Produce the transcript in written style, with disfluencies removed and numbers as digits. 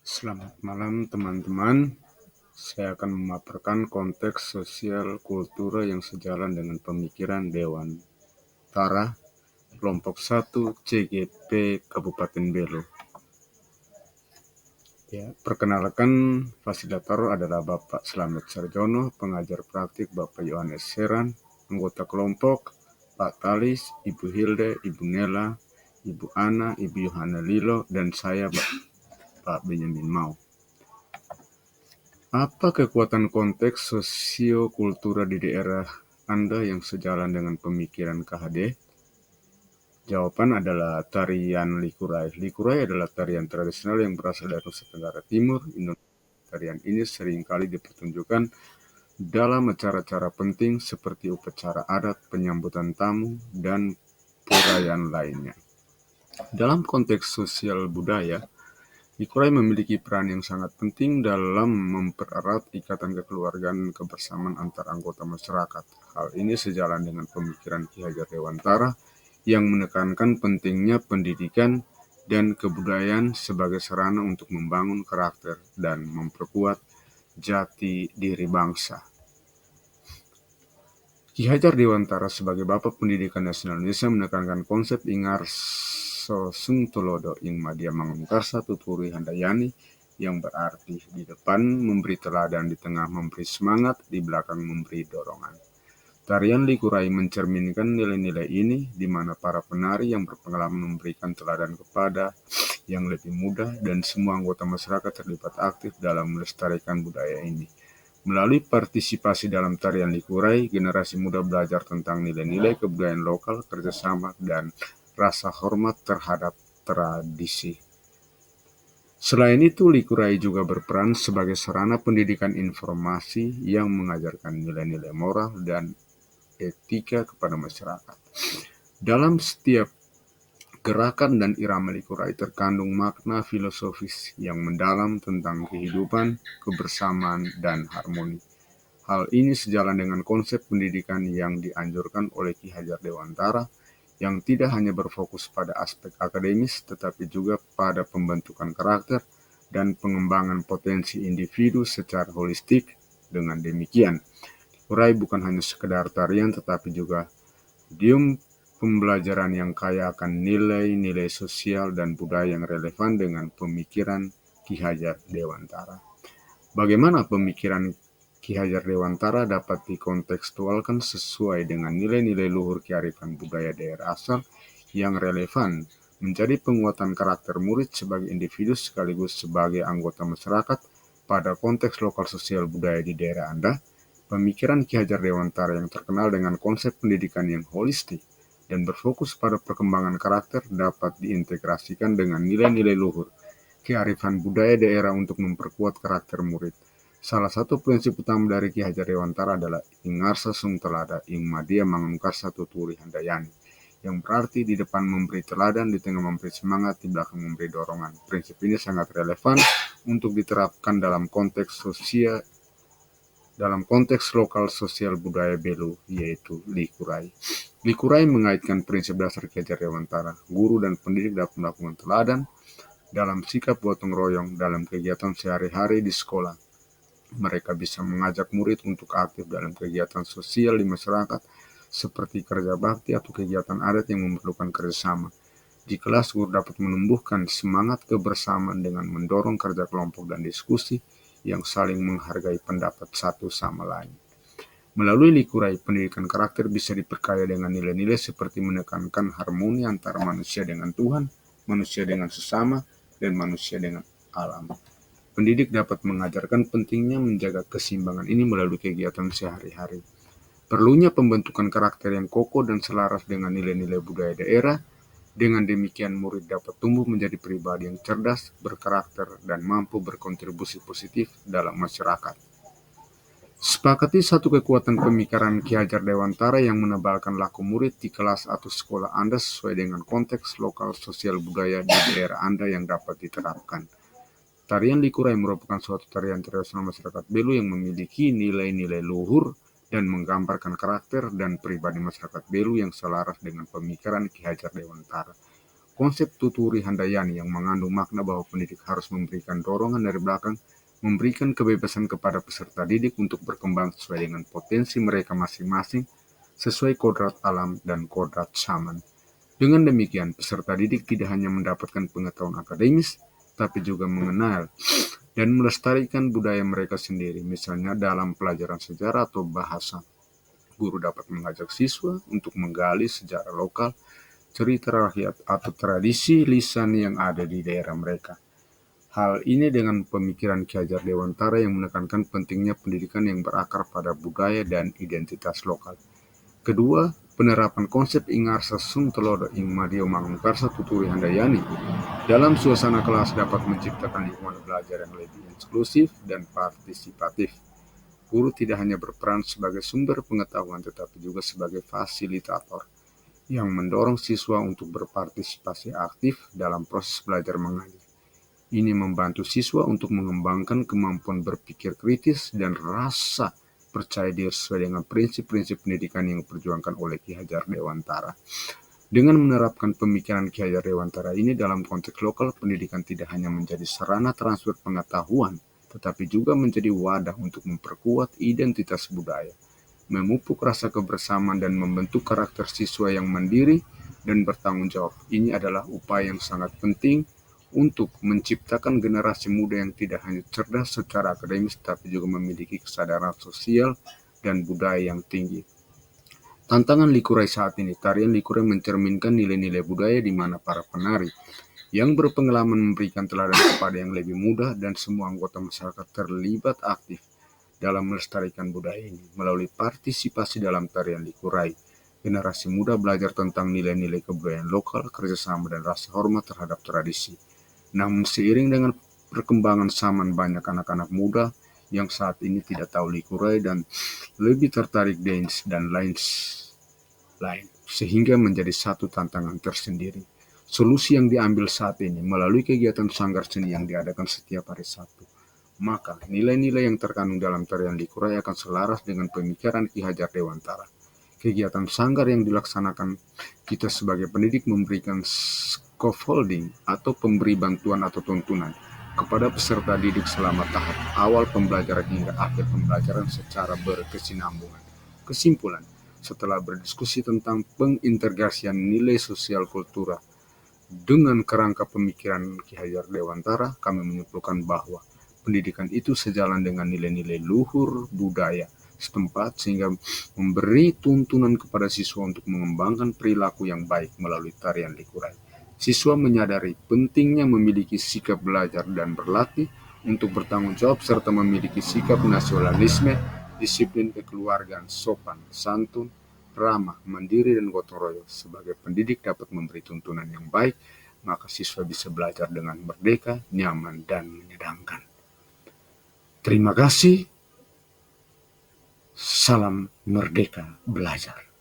Selamat malam teman-teman. Saya akan memaparkan konteks sosial kultura yang sejalan dengan pemikiran Dewan Tara, kelompok 1 CGP Kabupaten Belu. Perkenalkan, fasilitator adalah Bapak Slamet Sarjono, pengajar praktik Bapak Yohanes Seran, anggota kelompok Pak Talis, Ibu Hilde, Ibu Nela, Ibu Ana, Ibu Yohana Lilo, dan saya Pak Benyamin Mau. Apa kekuatan konteks sosio-kultura di daerah Anda yang sejalan dengan pemikiran KHD? Jawaban adalah tarian Likurai. Likurai adalah tarian tradisional yang berasal dari Nusa Tenggara Timur, Indonesia. Tarian ini seringkali dipertunjukkan dalam acara-acara penting seperti upacara adat, penyambutan tamu, dan perayaan lainnya. Dalam konteks sosial budaya, Likurai memiliki peran yang sangat penting dalam mempererat ikatan kekeluargaan dan kebersamaan antar anggota masyarakat. Hal ini sejalan dengan pemikiran Ki Hajar Dewantara yang menekankan pentingnya pendidikan dan kebudayaan sebagai sarana untuk membangun karakter dan memperkuat jati diri bangsa. Ki Hajar Dewantara sebagai Bapak Pendidikan Nasional Indonesia menekankan konsep Ingarso Sungtolodo ing Madya Mangunkarsa Tuturi Handayani yang berarti di depan memberi teladan, di tengah memberi semangat, di belakang memberi dorongan. Tarian Likurai mencerminkan nilai-nilai ini, di mana para penari yang berpengalaman memberikan teladan kepada yang lebih muda dan semua anggota masyarakat terlibat aktif dalam melestarikan budaya ini. Melalui partisipasi dalam tarian Likurai, generasi muda belajar tentang nilai-nilai kebudayaan lokal, kerjasama, dan rasa hormat terhadap tradisi. Selain itu, Likurai juga berperan sebagai sarana pendidikan informasi yang mengajarkan nilai-nilai moral dan etika kepada masyarakat. Dalam setiap gerakan dan irama Likurai terkandung makna filosofis yang mendalam tentang kehidupan, kebersamaan, dan harmoni. Hal ini sejalan dengan konsep pendidikan yang dianjurkan oleh Ki Hajar Dewantara, yang tidak hanya berfokus pada aspek akademis, tetapi juga pada pembentukan karakter dan pengembangan potensi individu secara holistik. Dengan demikian, Likurai bukan hanya sekedar tarian, tetapi juga medium pembelajaran yang kaya akan nilai-nilai sosial dan budaya yang relevan dengan pemikiran Ki Hajar Dewantara. Bagaimana pemikiran Ki Hajar Dewantara dapat dikontekstualkan sesuai dengan nilai-nilai luhur kearifan budaya daerah asal yang relevan, menjadi penguatan karakter murid sebagai individu sekaligus sebagai anggota masyarakat pada konteks lokal sosial budaya di daerah Anda. Pemikiran Ki Hajar Dewantara yang terkenal dengan konsep pendidikan yang holistik dan berfokus pada perkembangan karakter dapat diintegrasikan dengan nilai-nilai luhur kearifan budaya daerah untuk memperkuat karakter murid. Salah satu prinsip utama dari Ki Hajar Dewantara adalah Ingarsa Sung Telada ing Madya Mangunkarsa Tuturi Handayani, yang berarti di depan memberi teladan, di tengah memberi semangat, di belakang memberi dorongan. Prinsip ini sangat relevan untuk diterapkan dalam konteks lokal sosial budaya Belu, yaitu Likurai. Likurai mengaitkan prinsip dasar Ki Hajar Dewantara. Guru dan pendidik dapat melakukan teladan dalam sikap gotong royong dalam kegiatan sehari-hari di sekolah. Mereka bisa mengajak murid untuk aktif dalam kegiatan sosial di masyarakat, seperti kerja bakti atau kegiatan adat yang memerlukan kerjasama. Di kelas, guru dapat menumbuhkan semangat kebersamaan dengan mendorong kerja kelompok dan diskusi yang saling menghargai pendapat satu sama lain. Melalui Likurai, pendidikan karakter bisa diperkaya dengan nilai-nilai seperti menekankan harmoni antara manusia dengan Tuhan, manusia dengan sesama, dan manusia dengan alam. Pendidik dapat mengajarkan pentingnya menjaga keseimbangan ini melalui kegiatan sehari-hari. Perlunya pembentukan karakter yang kokoh dan selaras dengan nilai-nilai budaya daerah. Dengan demikian, murid dapat tumbuh menjadi pribadi yang cerdas, berkarakter, dan mampu berkontribusi positif dalam masyarakat. Sepakati satu kekuatan pemikiran Ki Hajar Dewantara yang menebalkan laku murid di kelas atau sekolah Anda sesuai dengan konteks lokal sosial budaya di daerah Anda yang dapat diterapkan. Tarian Likurai merupakan suatu tarian tradisional masyarakat Belu yang memiliki nilai-nilai luhur dan menggambarkan karakter dan pribadi masyarakat Belu yang selaras dengan pemikiran Ki Hajar Dewantara. Konsep tuturi handayani yang mengandung makna bahwa pendidik harus memberikan dorongan dari belakang, memberikan kebebasan kepada peserta didik untuk berkembang sesuai dengan potensi mereka masing-masing, sesuai kodrat alam dan kodrat zaman. Dengan demikian, peserta didik tidak hanya mendapatkan pengetahuan akademis, tapi juga mengenal dan melestarikan budaya mereka sendiri, misalnya dalam pelajaran sejarah atau bahasa. Guru dapat mengajak siswa untuk menggali sejarah lokal, cerita rakyat, atau tradisi lisan yang ada di daerah mereka. Hal ini dengan pemikiran Ki Hajar Dewantara yang menekankan pentingnya pendidikan yang berakar pada budaya dan identitas lokal. Kedua, penerapan konsep Ingarsa Suntelodo ing Madio Mangunkarsa Tuturi Handayani dalam suasana kelas dapat menciptakan lingkungan belajar yang lebih inklusif dan partisipatif. Guru tidak hanya berperan sebagai sumber pengetahuan tetapi juga sebagai fasilitator yang mendorong siswa untuk berpartisipasi aktif dalam proses belajar mengajar. Ini membantu siswa untuk mengembangkan kemampuan berpikir kritis dan rasa percaya diri sesuai dengan prinsip-prinsip pendidikan yang diperjuangkan oleh Ki Hajar Dewantara. Dengan menerapkan pemikiran Ki Hajar Dewantara ini dalam konteks lokal, pendidikan tidak hanya menjadi sarana transfer pengetahuan, tetapi juga menjadi wadah untuk memperkuat identitas budaya, memupuk rasa kebersamaan dan membentuk karakter siswa yang mandiri dan bertanggung jawab. Ini adalah upaya yang sangat penting untuk menciptakan generasi muda yang tidak hanya cerdas secara akademis, tapi juga memiliki kesadaran sosial dan budaya yang tinggi. Tantangan Likurai saat ini, tarian Likurai mencerminkan nilai-nilai budaya di mana para penari yang berpengalaman memberikan teladan kepada yang lebih muda dan semua anggota masyarakat terlibat aktif dalam melestarikan budaya ini. Melalui partisipasi dalam tarian Likurai, generasi muda belajar tentang nilai-nilai kebudayaan lokal, kerjasama, dan rasa hormat terhadap tradisi. Namun seiring dengan perkembangan zaman, banyak anak-anak muda yang saat ini tidak tahu Likurai dan lebih tertarik dance dan lain, sehingga menjadi satu tantangan tersendiri. Solusi yang diambil saat ini melalui kegiatan sanggar seni yang diadakan setiap hari Sabtu. Maka nilai-nilai yang terkandung dalam tarian Likurai akan selaras dengan pemikiran Ki Hajar Dewantara. Kegiatan sanggar yang dilaksanakan kita sebagai pendidik memberikan scaffolding atau pemberi bantuan atau tuntunan kepada peserta didik selama tahap awal pembelajaran hingga akhir pembelajaran secara berkesinambungan. Kesimpulan, setelah berdiskusi tentang pengintegrasian nilai sosial kultural dengan kerangka pemikiran Ki Hajar Dewantara, kami menyimpulkan bahwa pendidikan itu sejalan dengan nilai-nilai luhur budaya setempat sehingga memberi tuntunan kepada siswa untuk mengembangkan perilaku yang baik melalui tarian Likurai. Siswa menyadari pentingnya memiliki sikap belajar dan berlatih untuk bertanggung jawab serta memiliki sikap nasionalisme, disiplin kekeluargaan, sopan, santun, ramah, mandiri, dan gotong royong. Sebagai pendidik dapat memberi tuntunan yang baik, maka siswa bisa belajar dengan merdeka, nyaman, dan menyenangkan. Terima kasih. Salam merdeka belajar.